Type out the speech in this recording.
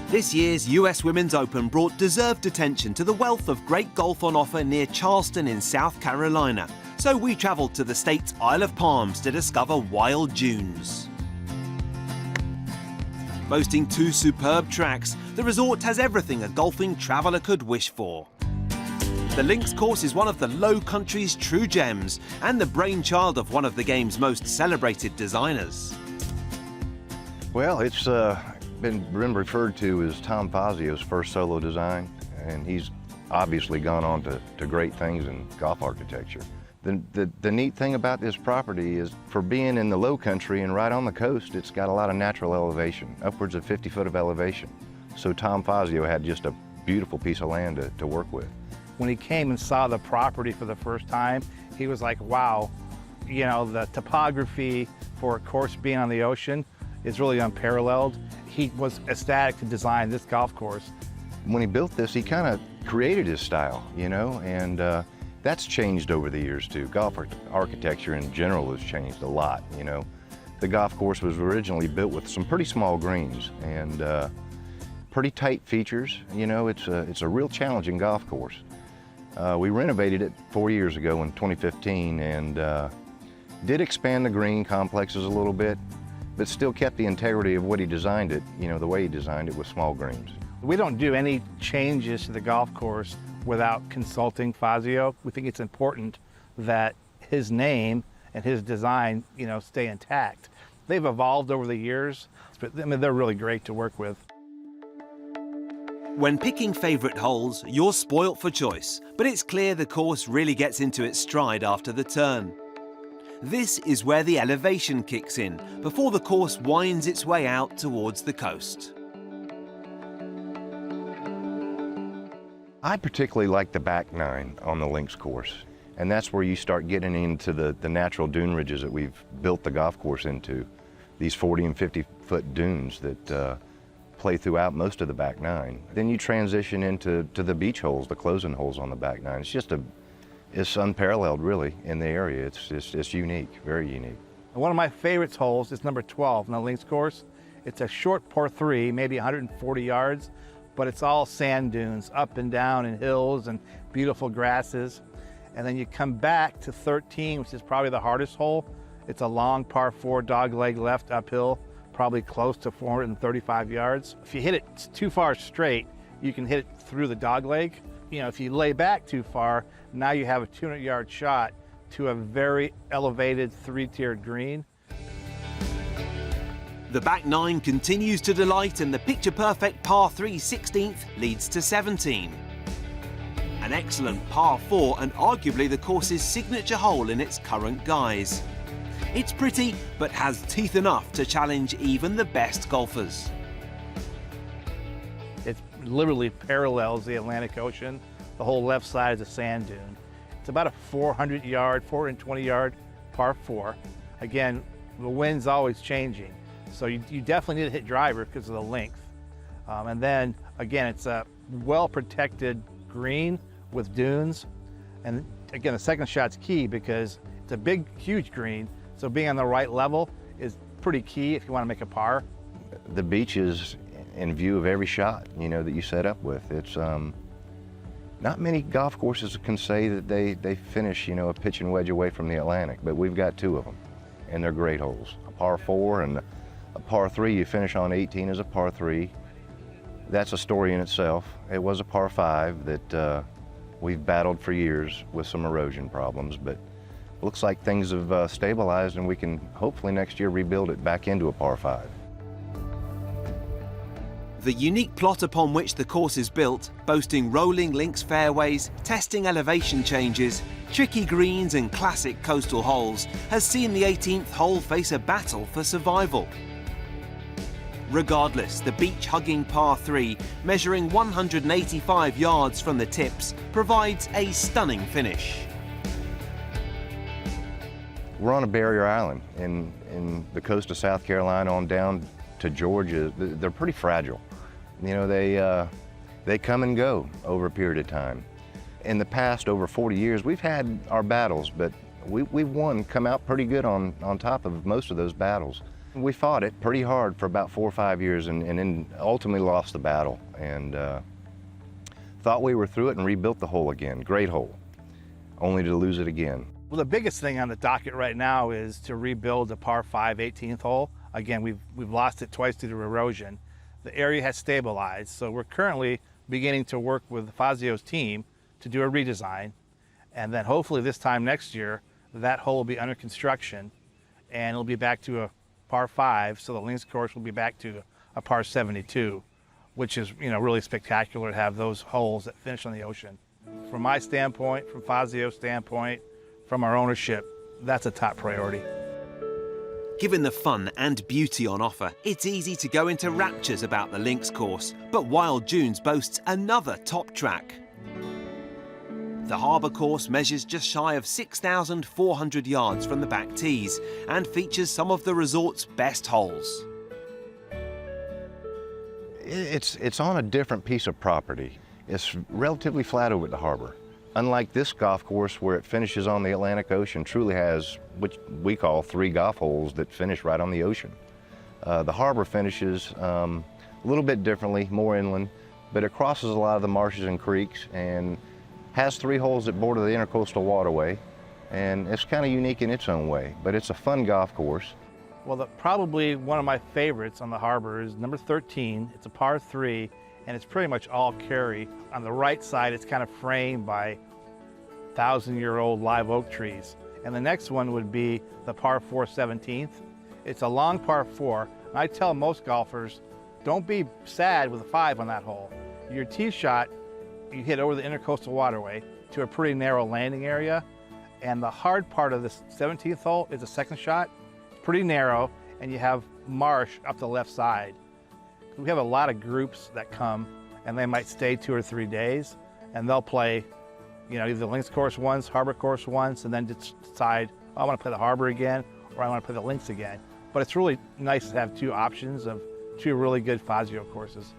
This year's US Women's Open brought deserved attention to the wealth of great golf on offer near Charleston in South Carolina. So we travelled to the state's Isle of Palms to discover wild dunes. Boasting 2 superb tracks, the resort has everything a golfing traveller could wish for. The links course is one of the Low Country's true gems and the brainchild of one of the game's most celebrated designers. Well, it's been referred to as Tom Fazio's first solo design, and he's obviously gone on to great things in golf architecture. The neat thing about this property is, for being in the low country and right on the coast, it's got a lot of natural elevation, upwards of 50 foot of elevation. So Tom Fazio had just a beautiful piece of land to work with. When he came and saw the property for the first time, he was like, wow, you know, the topography for a course being on the ocean is really unparalleled. He was ecstatic to design this golf course. When he built this, he kind of created his style, you know, and that's changed over the years too. Golf architecture in general has changed a lot, you know. The golf course was originally built with some pretty small greens and pretty tight features. You know, it's a real challenging golf course. We renovated it 4 years ago in 2015 and did expand the green complexes a little bit, but still kept the integrity of what he designed it, you know, the way he designed it with small greens. We don't do any changes to the golf course without consulting Fazio. We think it's important that his name and his design, you know, stay intact. They've evolved over the years, but I mean, they're really great to work with. When picking favourite holes, you're spoilt for choice, but it's clear the course really gets into its stride after the turn. This is where the elevation kicks in, before the course winds its way out towards the coast. I particularly like the back 9 on the links course, and that's where you start getting into the natural dune ridges that we've built the golf course into. These 40 and 50 foot dunes that play throughout most of the back 9. Then you transition into the beach holes, the closing holes on the back 9. It's unparalleled really in the area. It's unique, very unique. One of my favorite holes is number 12 on the links course. It's a short par 3, maybe 140 yards, but it's all sand dunes, up and down and hills and beautiful grasses. And then you come back to 13, which is probably the hardest hole. It's a long par 4 dogleg left uphill, probably close to 435 yards. If you hit it too far straight, you can hit it through the dogleg. You know, if you lay back too far, now you have a 200-yard shot to a very elevated 3-tiered green. The back 9 continues to delight, and the picture-perfect par 3 16th leads to 17. An excellent par 4 and arguably the course's signature hole in its current guise. It's pretty, but has teeth enough to challenge even the best golfers. It literally parallels the Atlantic Ocean. The whole left side is a sand dune. It's about a 420-yard par 4. Again, the wind's always changing, so you definitely need to hit driver because of the length. And then, again, it's a well-protected green with dunes. And again, the second shot's key because it's a big, huge green, so being on the right level is pretty key if you want to make a par. The beach is in view of every shot, you know, that you set up with. It's not many golf courses can say that they finish, you know, a pitch and wedge away from the Atlantic, but we've got 2 of them, and they're great holes. A par 4 and a par 3 you finish on 18 is a par 3. That's a story in itself. It was a par 5 that we've battled for years with some erosion problems, but looks like things have stabilized and we can hopefully next year rebuild it back into a par 5. The unique plot upon which the course is built, boasting rolling links fairways, testing elevation changes, tricky greens and classic coastal holes, has seen the 18th hole face a battle for survival. Regardless, the beach-hugging par 3, measuring 185 yards from the tips, provides a stunning finish. We're on a barrier island in the coast of South Carolina on down to Georgia. They're pretty fragile. You know, they come and go over a period of time. In the past, over 40 years, we've had our battles, but we've come out pretty good on top of most of those battles. We fought it pretty hard for about 4 or 5 years and then ultimately lost the battle and thought we were through it and rebuilt the hole again. Great hole, only to lose it again. Well, the biggest thing on the docket right now is to rebuild the par 5 18th hole. Again, we've lost it twice due to erosion. The area has stabilized, so we're currently beginning to work with Fazio's team to do a redesign, and then hopefully this time next year, that hole will be under construction and it'll be back to a par 5, so the links course will be back to a par 72, which is, you know, really spectacular to have those holes that finish on the ocean. From my standpoint, from Fazio's standpoint, from our ownership, that's a top priority. Given the fun and beauty on offer, it's easy to go into raptures about the links course, but Wild Dunes boasts another top track. The harbour course measures just shy of 6,400 yards from the back tees and features some of the resort's best holes. It's on a different piece of property. It's relatively flat over at the harbor. Unlike this golf course where it finishes on the Atlantic Ocean, truly has what we call 3 golf holes that finish right on the ocean. The harbor finishes a little bit differently, more inland, but it crosses a lot of the marshes and creeks and has 3 holes that border the intercoastal waterway, and it's kind of unique in its own way, but it's a fun golf course. Well, probably one of my favorites on the harbor is number 13. It's a par 3, and it's pretty much all carry. On the right side, it's kind of framed by 1,000-year-old live oak trees. And the next one would be the par 4 17th. It's a long par 4, and I tell most golfers, don't be sad with a 5 on that hole. Your tee shot, you hit over the intercoastal waterway to a pretty narrow landing area, and the hard part of this 17th hole is the second shot. It's pretty narrow, and you have marsh up the left side. We have a lot of groups that come, and they might stay 2 or 3 days, and they'll play, you know, either the links course once, harbor course once, and then decide, oh, I want to play the harbor again, or I want to play the links again. But it's really nice to have 2 options of 2 really good Fazio courses.